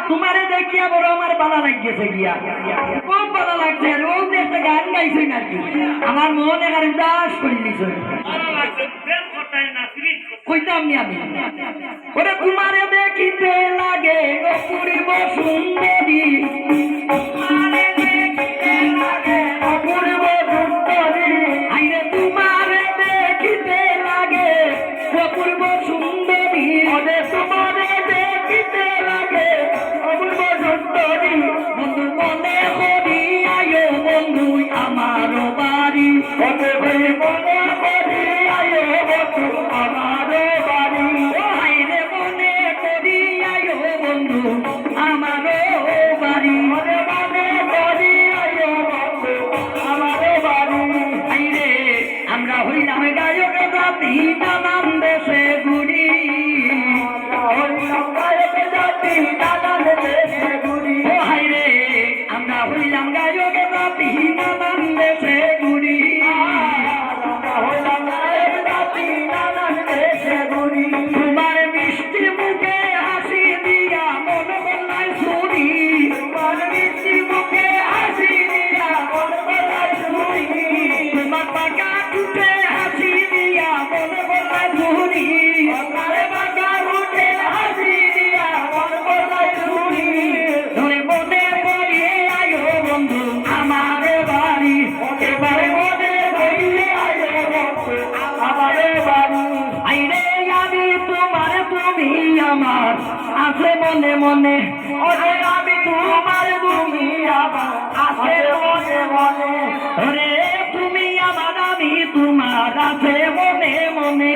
तुम्हारे देखिया बड़ो हमारे बाला लग गए गया खूब बाला लगते हैं रोज ने একটা গান গাইছে নাকি আমার মনে আর দাস করে দিছে ভালো লাগছে প্রেম করতে না ফিরিট কইতাম নি আমি ওরে তোমারে দেখিতে লাগে অপূর্ব সুন্দরী তোমারে দেখিতে লাগে অপূর্ব সুন্দরী আইরে তোমারে দেখিতে লাগে অপূর্ব সুন্দরী ওরে তোমারে দেখিতে লাগে অপূর্ব সুন্দরী বন্ধু মনে করি আয়ো বন্ধু আমার বাড়ি ওরে মনে করি আয়ো বন্ধু আমার বাড়ি ও হাইরে মনে করি আয়ো বন্ধু আমার বাড়ি ওরে মনে করি আয়ো বন্ধু আমার বাড়ি হাইরে আমরা হইলাম গায়ক জাতি নানান দেশে ঘুরি আমরা হইলাম গায়ক জাতি নানান দেশে ঘুরি ও হাইরে আমরা হইলাম গায়ক জাতি নানান দেশে ঘুরি আমরা হইলাম গায়ক জাতি নানান দেশে ঘুরি তোমার মিষ্টি মুখে হাসি দিয়া মন বলাই শুনি তোমার মিষ্টি মুখে হাসি দিয়া মন বলাই শুনি তোমার পাকা টুটে হাসি দিয়া মন বলাই শুনি তোমার পাকা টুটে হাসি দিয়া মন বলাই শুনি ধরে মনে পড়িয়ে আয়ো বন্ধু আমার বাড়ি এবারে মনে পড়িয়ে আয়ো বন্ধু আমার বাড়ি আইরে আমি তোমার তুমি আমার আছে মনে মনে ওরে আমি তোমার তুমি আমার আছে মনে মনে ওরে তুমি আমার আমি তোমার আছে মনে মনে